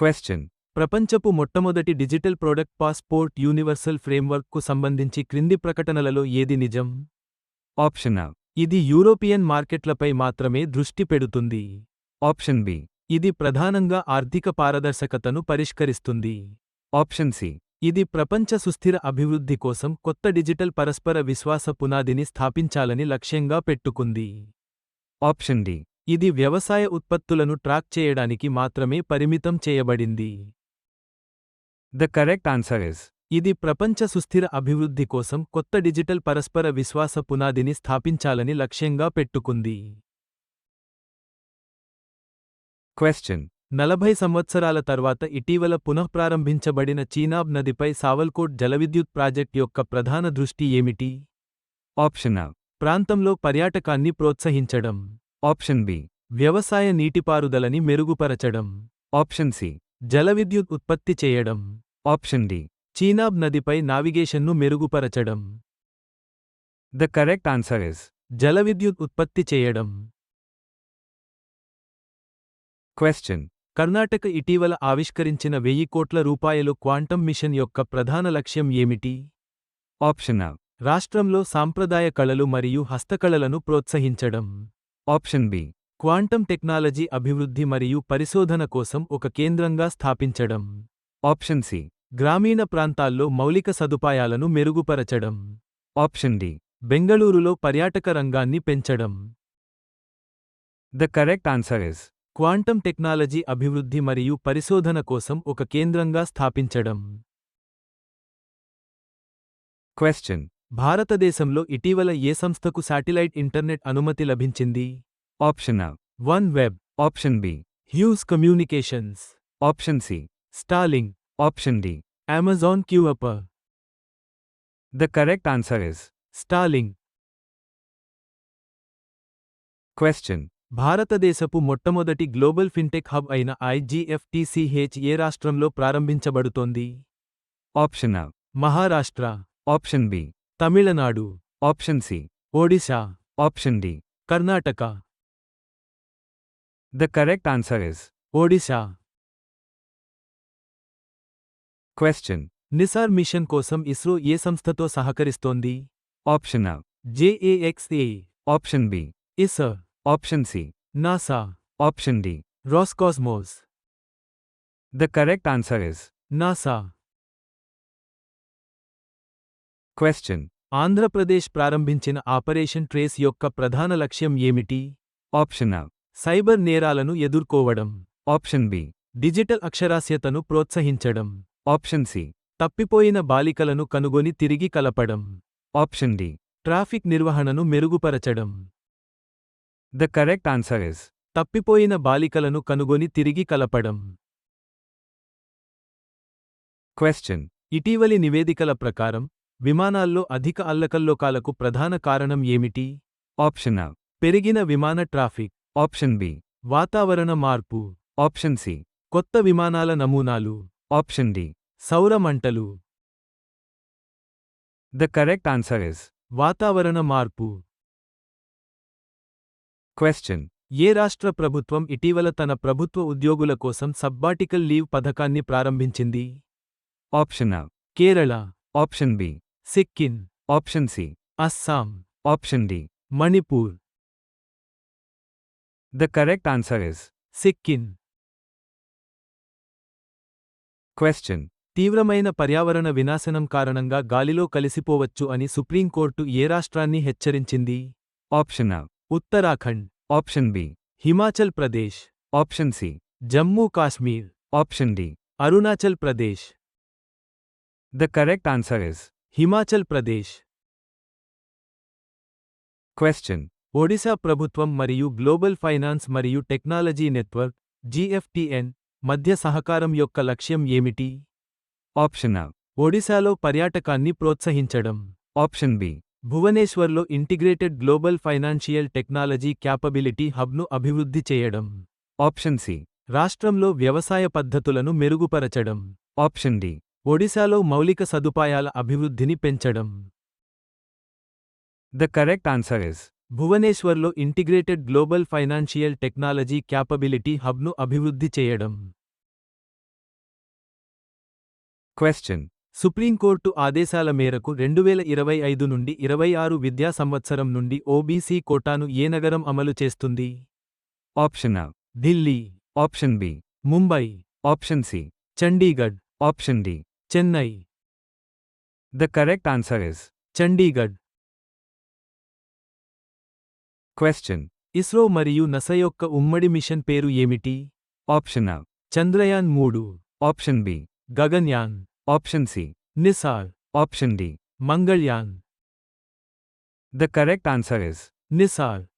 Question. ప్రపంచపు మొట్టమొదటి digital product passport universal ఫ్రేమ్‌వర్క్‌కు సంబంధించి క్రింది ప్రకటనలలో ఏది నిజం? Option A. ఇది యూరోపియన్ మార్కెట్లపై మాత్రమే దృష్టి పెడుతుంది. Option B. ఇది ప్రధానంగా ఆర్థిక పారదర్శకతను పరిష్కరిస్తుంది. Option C. ఇది ప్రపంచ సుస్థిర అభివృద్ధి కోసం కొత్త డిజిటల్ పరస్పర విశ్వాస పునాదిని స్థాపించాలని లక్ష్యంగా పెట్టుకుంది. Option D. ఇది వ్యవసాయ ఉత్పత్తులను ట్రాక్ చేయడానికి మాత్రమే పరిమితం చేయబడింది. The correct answer is ఇది ప్రపంచ సుస్థిర అభివృద్ధి కోసం కొత్త డిజిటల్ పరస్పర విశ్వాస పునాదిని స్థాపించాలని లక్ష్యంగా పెట్టుకుంది. క్వశ్చన్. 40 సంవత్సరాల తర్వాత ఇటీవల పునఃప్రారంభించబడిన చీనాబ్ నదిపై సావల్కోట్ జలవిద్యుత్ ప్రాజెక్ట్ యొక్క ప్రధాన దృష్టి ఏమిటి? Option A. ప్రాంతంలో పర్యాటకాన్ని ప్రోత్సహించడం. Option B. వ్యవసాయ నీటిపారుదలని మెరుగుపరచడం. Option C. జలవిద్యుత్ ఉత్పత్తి చేయడం. Option D. చీనాబ్ నదిపై నావిగేషన్ను మెరుగుపరచడం. The correct answer is జలవిద్యుత్ ఉత్పత్తి చేయడం. క్వశ్చన్. కర్ణాటక ఇటీవల ఆవిష్కరించిన 1000 కోట్ల రూపాయలు క్వాంటం మిషన్ యొక్క ప్రధాన లక్ష్యం ఏమిటి? Option A. రాష్ట్రంలో సాంప్రదాయ కళలు మరియు హస్తకళలను ప్రోత్సహించడం. Option B. క్వాంటం టెక్నాలజీ అభివృద్ధి మరియు పరిశోధన కోసం ఒక కేంద్రంగా స్థాపించడం. Option C. గ్రామీణ ప్రాంతాల్లో మౌలిక సదుపాయాలను మెరుగుపరచడం. Option D. బెంగళూరులో పర్యాటక రంగాన్ని పెంచడం. The correct answer is quantum technology అభివృద్ధి మరియు పరిశోధన కోసం ఒక కేంద్రంగా స్థాపించడం. క్వశ్చన్. భారతదేశంలో ఇటీవల ఏ సంస్థకు శాటిలైట్ ఇంటర్నెట్ అనుమతి లభించింది? Option A. OneWeb. Option B. Hughes Communications. Option C. Starlink. Option D. Amazon Kuiper. The correct answer is Starlink. Question. భారతదేశపు మొట్టమొదటి గ్లోబల్ ఫిన్టెక్ హబ్ అయిన IGFTCH ఏ రాష్ట్రంలో ప్రారంభించబడుతోంది? Option A. Maharashtra. Option B. Tamil Nadu. Option C. Odisha. Option D. Karnataka. The correct answer is Odisha. Question. NISAR mission కోసం ఇస్రో ఏ సంస్థతో సహకరిస్తోంది? Option A. JAXA. Option B. ISRO. Option C. NASA. Option D. రోస్కాస్మోస్. The correct answer is NASA. Question. Andhra Pradesh ప్రారంభించిన operation trace యొక్క ప్రధాన లక్ష్యం ఏమిటి? Option A. Cyber నేరాలను ఎదుర్కోవడం. Option B. డిజిటల్ అక్షరాస్యతను ప్రోత్సహించడం. Option C. తప్పిపోయిన బాలికలను కనుగొని తిరిగి కలపడం. Option D. ట్రాఫిక్ నిర్వహణను మెరుగుపరచడం. The correct answer is తప్పిపోయిన బాలికలను కనుగొని తిరిగి కలపడం. క్వశ్చన్. ఇటీవలి నివేదికల ప్రకారం విమానాల్లో అధిక అల్లకల్లోకాలకు ప్రధాన కారణం ఏమిటి? Option A. పెరిగిన విమాన ట్రాఫిక్. Option B. వాతావరణ మార్పు. Option C. కొత్త విమానాల నమూనాలు. Option D. సౌర మంటలు. The correct answer is వాతావరణ మార్పు. క్వశ్చన్. ఏ రాష్ట్ర ప్రభుత్వం ఇటీవల తన ప్రభుత్వ ఉద్యోగుల కోసం సబ్బాటికల్ లీవ్ పథకాన్ని ప్రారంభించింది? Option A. Kerala. Option B. Sikkim. Option C. Assam. Option D. Manipur. The correct answer is Sikkim. Question. తీవ్రమైన పర్యావరణ వినాశనం కారణంగా గాలిలో కలిసిపోవచ్చు అని సుప్రీంకోర్టు ఏ రాష్ట్రాన్ని హెచ్చరించింది? Option A. Uttarakhand. Option B. Himachal Pradesh. Option C. Jammu Kashmir. Option D. Arunachal Pradesh. The correct answer is Himachal Pradesh. Question. Odisha ప్రభుత్వం మరియు గ్లోబల్ ఫైనాన్స్ మరియు టెక్నాలజీ నెట్వర్క్ GFTN మధ్య సహకారం యొక్క లక్ష్యం ఏమిటి? Option A. ఒడిశాలో పర్యాటకాన్ని ప్రోత్సహించడం. Option B. భువనేశ్వర్లో integrated global financial technology capability హబ్ను అభివృద్ధి చేయడం. Option C. రాష్ట్రంలో వ్యవసాయ పద్ధతులను మెరుగుపరచడం. Option D. ఒడిశాలో మౌలిక సదుపాయాల అభివృద్ధిని పెంచడం. The correct answer is భువనేశ్వర్లో integrated global financial technology capability హబ్ను అభివృద్ధి చేయడం. Question. సుప్రీంకోర్టు ఆదేశాల మేరకు 2025 నుండి 26 విద్యా సంవత్సరం నుండి ఓబీసీ కోటాను ఏ నగరం అమలు చేస్తుంది? Option A. Delhi, Option B. Mumbai, Option C. Chandigarh, Option D. Chennai. The correct answer is. Chandigarh. Question. ISRO మరియు నసా యొక్క ఉమ్మడి మిషన్ పేరు ఏమిటి? Option A. Chandrayaan 3, Option B. Gaganyaan, Option C. Nisar, Option D. Mangalyaan. The correct answer is. Nisar.